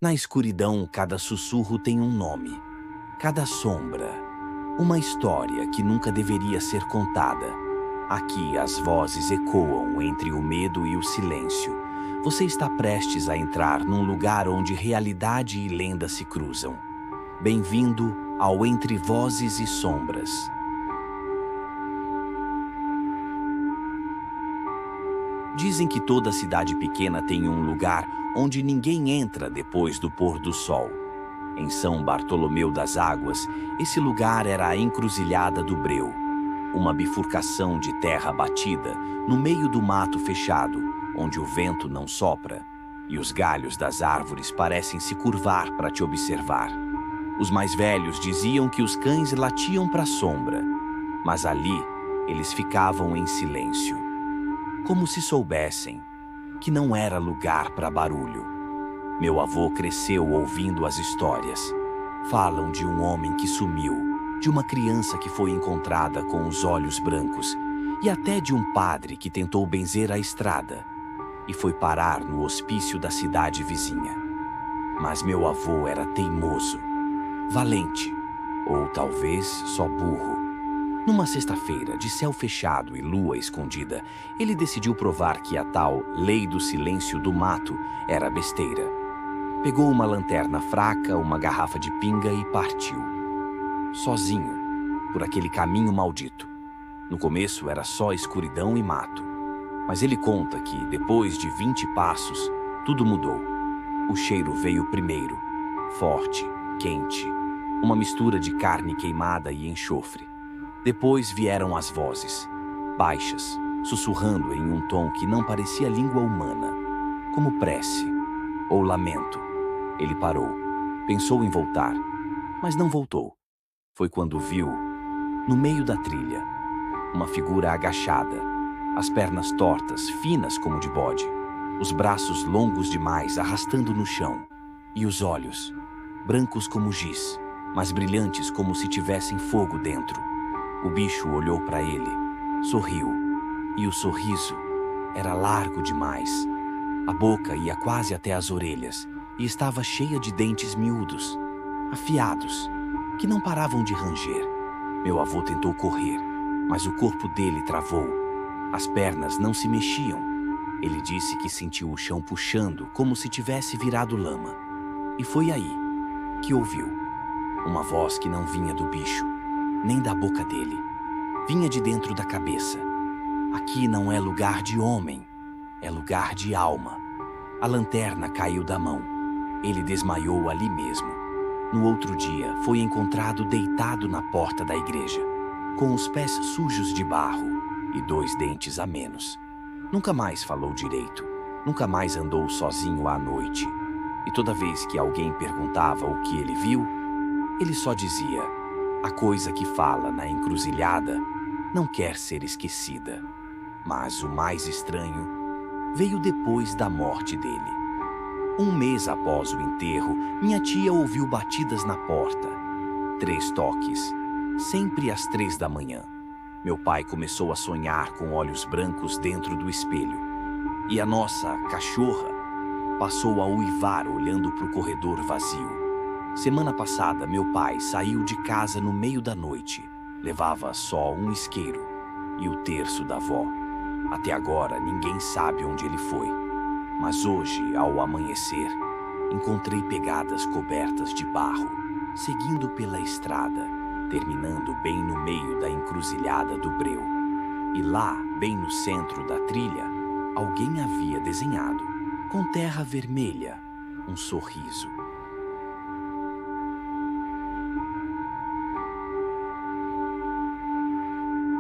Na escuridão, cada sussurro tem um nome, cada sombra, uma história que nunca deveria ser contada. Aqui as vozes ecoam entre o medo e o silêncio. Você está prestes a entrar num lugar onde realidade e lenda se cruzam. Bem-vindo ao Entre Vozes e Sombras. Dizem que toda cidade pequena tem um lugar onde ninguém entra depois do pôr do sol. Em São Bartolomeu das Águas, esse lugar era a Encruzilhada do Breu, uma bifurcação de terra batida no meio do mato fechado, onde o vento não sopra e os galhos das árvores parecem se curvar para te observar. Os mais velhos diziam que os cães latiam para a sombra, mas ali eles ficavam em silêncio, como se soubessem que não era lugar para barulho. Meu avô cresceu ouvindo as histórias. Falam de um homem que sumiu, de uma criança que foi encontrada com os olhos brancos e até de um padre que tentou benzer a estrada e foi parar no hospício da cidade vizinha. Mas meu avô era teimoso, valente, ou talvez só burro. Numa sexta-feira, de céu fechado e lua escondida, ele decidiu provar que a tal lei do silêncio do mato era besteira. Pegou uma lanterna fraca, uma garrafa de pinga e partiu. Sozinho, por aquele caminho maldito. No começo era só escuridão e mato. Mas ele conta que, depois de 20 passos, tudo mudou. O cheiro veio primeiro, forte, quente, uma mistura de carne queimada e enxofre. Depois vieram as vozes, baixas, sussurrando em um tom que não parecia língua humana, como prece ou lamento. Ele parou, pensou em voltar, mas não voltou. Foi quando viu, no meio da trilha, uma figura agachada, as pernas tortas, finas como de bode, os braços longos demais arrastando no chão, e os olhos, brancos como giz, mas brilhantes como se tivessem fogo dentro. O bicho olhou para ele, sorriu, e o sorriso era largo demais. A boca ia quase até as orelhas e estava cheia de dentes miúdos, afiados, que não paravam de ranger. Meu avô tentou correr, mas o corpo dele travou. As pernas não se mexiam. Ele disse que sentiu o chão puxando como se tivesse virado lama. E foi aí que ouviu uma voz que não vinha do bicho, nem da boca dele. Vinha de dentro da cabeça. Aqui não é lugar de homem, é lugar de alma. A lanterna caiu da mão. Ele desmaiou ali mesmo. No outro dia, foi encontrado deitado na porta da igreja, com os pés sujos de barro e 2 dentes a menos. Nunca mais falou direito, nunca mais andou sozinho à noite. E toda vez que alguém perguntava o que ele viu, ele só dizia: a coisa que fala na encruzilhada não quer ser esquecida. Mas o mais estranho veio depois da morte dele. 1 mês após o enterro, minha tia ouviu batidas na porta. 3 toques, sempre às 3 da manhã. Meu pai começou a sonhar com olhos brancos dentro do espelho. E a nossa cachorra passou a uivar olhando para o corredor vazio. Semana passada, meu pai saiu de casa no meio da noite. Levava só um isqueiro e o terço da avó. Até agora, ninguém sabe onde ele foi. Mas hoje, ao amanhecer, encontrei pegadas cobertas de barro, seguindo pela estrada, terminando bem no meio da encruzilhada do Breu. E lá, bem no centro da trilha, alguém havia desenhado, com terra vermelha, um sorriso.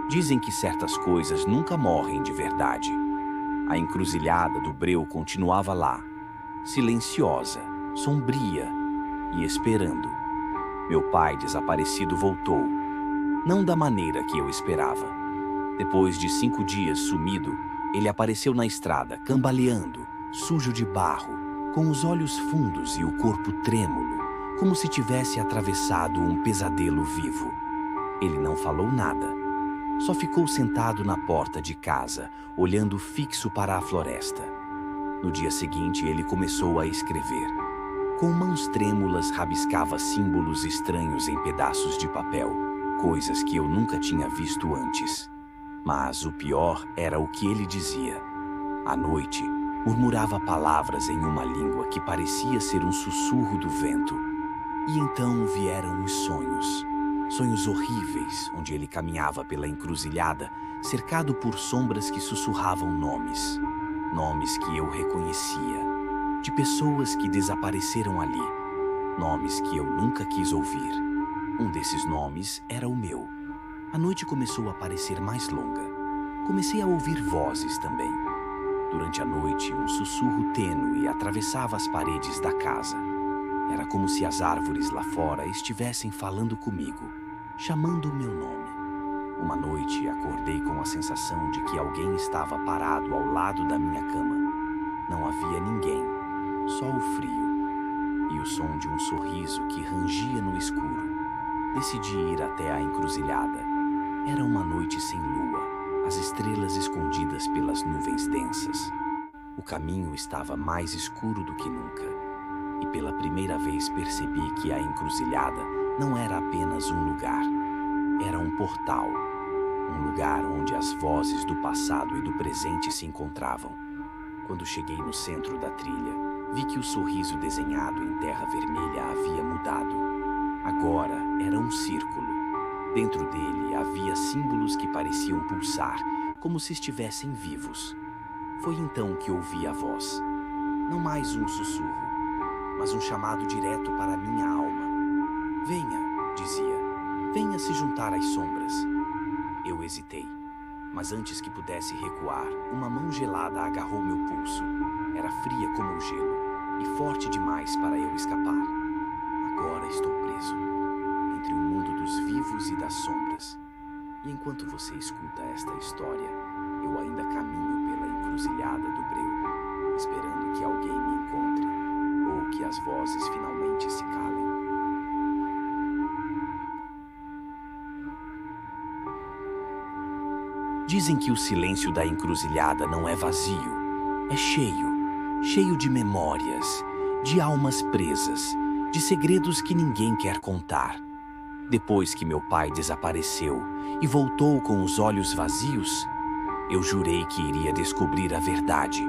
Dizem que certas coisas nunca morrem de verdade. A encruzilhada do Breu continuava lá, silenciosa, sombria e esperando. Meu pai desaparecido voltou, não da maneira que eu esperava. Depois de 5 dias sumido, ele apareceu na estrada, cambaleando, sujo de barro, com os olhos fundos e o corpo trêmulo, como se tivesse atravessado um pesadelo vivo. Ele não falou nada. Só ficou sentado na porta de casa, olhando fixo para a floresta. No dia seguinte, ele começou a escrever. Com mãos trêmulas rabiscava símbolos estranhos em pedaços de papel, coisas que eu nunca tinha visto antes. Mas o pior era o que ele dizia. À noite, murmurava palavras em uma língua que parecia ser um sussurro do vento. E então vieram os sonhos. Sonhos horríveis, onde ele caminhava pela encruzilhada, cercado por sombras que sussurravam nomes. Nomes que eu reconhecia. De pessoas que desapareceram ali. Nomes que eu nunca quis ouvir. Um desses nomes era o meu. A noite começou a parecer mais longa. Comecei a ouvir vozes também. Durante a noite, um sussurro tênue atravessava as paredes da casa. Era como se as árvores lá fora estivessem falando comigo, chamando o meu nome. Uma noite, acordei com a sensação de que alguém estava parado ao lado da minha cama. Não havia ninguém, só o frio e o som de um sorriso que rangia no escuro. Decidi ir até a encruzilhada. Era uma noite sem lua, as estrelas escondidas pelas nuvens densas. O caminho estava mais escuro do que nunca. E pela primeira vez percebi que a encruzilhada não era apenas um lugar. Era um portal. Um lugar onde as vozes do passado e do presente se encontravam. Quando cheguei no centro da trilha, vi que o sorriso desenhado em terra vermelha havia mudado. Agora era um círculo. Dentro dele havia símbolos que pareciam pulsar, como se estivessem vivos. Foi então que ouvi a voz. Não mais um sussurro, mas um chamado direto para minha alma. Venha, dizia, venha se juntar às sombras. Eu hesitei, mas antes que pudesse recuar, uma mão gelada agarrou meu pulso. Era fria como o gelo e forte demais para eu escapar. Agora estou preso, entre o mundo dos vivos e das sombras. E enquanto você escuta esta história, eu ainda caminho pela encruzilhada do breu, esperando que alguém me encontre, ou que as vozes finalmente se calem. Dizem que o silêncio da encruzilhada não é vazio, é cheio de memórias, de almas presas, de segredos que ninguém quer contar. Depois que meu pai desapareceu e voltou com os olhos vazios, eu jurei que iria descobrir a verdade.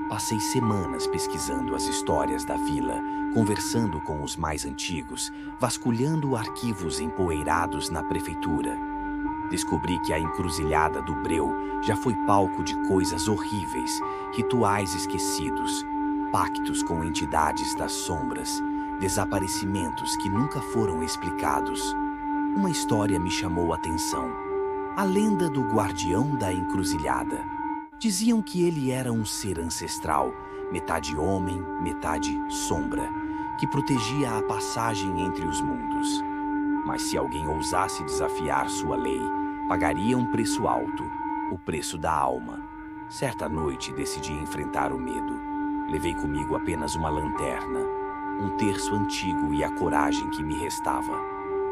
Passei semanas pesquisando as histórias da vila, conversando com os mais antigos, vasculhando arquivos empoeirados na prefeitura. Descobri que a encruzilhada do breu já foi palco de coisas horríveis, rituais esquecidos, pactos com entidades das sombras, desaparecimentos que nunca foram explicados. Uma história me chamou a atenção. A lenda do guardião da encruzilhada. Diziam que ele era um ser ancestral, metade homem, metade sombra, que protegia a passagem entre os mundos. Mas se alguém ousasse desafiar sua lei, pagaria um preço alto, o preço da alma. Certa noite decidi enfrentar o medo. Levei comigo apenas uma lanterna, um terço antigo e a coragem que me restava.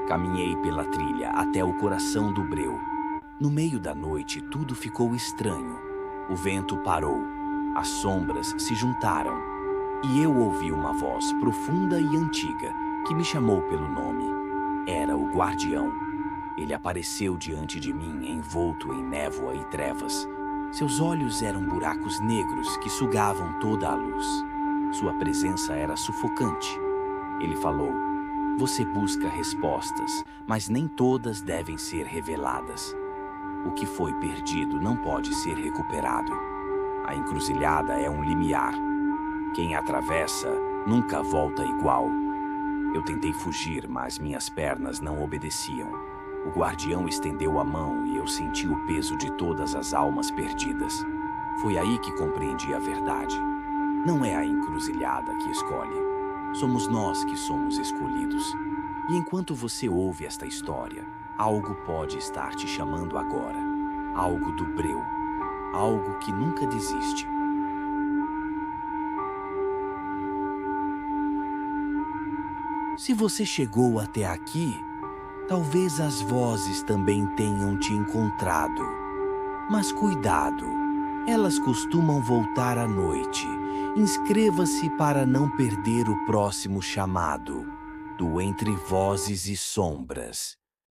Caminhei pela trilha até o coração do breu. No meio da noite, tudo ficou estranho. O vento parou, as sombras se juntaram, e eu ouvi uma voz profunda e antiga que me chamou pelo nome. Era o guardião. Ele apareceu diante de mim, envolto em névoa e trevas. Seus olhos eram buracos negros que sugavam toda a luz. Sua presença era sufocante. Ele falou: "Você busca respostas, mas nem todas devem ser reveladas. O que foi perdido não pode ser recuperado. A encruzilhada é um limiar. Quem atravessa nunca volta igual." Eu tentei fugir, mas minhas pernas não obedeciam. O guardião estendeu a mão e eu senti o peso de todas as almas perdidas. Foi aí que compreendi a verdade. Não é a encruzilhada que escolhe. Somos nós que somos escolhidos. E enquanto você ouve esta história, algo pode estar te chamando agora. Algo do breu. Algo que nunca desiste. Se você chegou até aqui, talvez as vozes também tenham te encontrado. Mas cuidado, elas costumam voltar à noite Inscreva-se para não perder o próximo chamado do Entre Vozes e Sombras.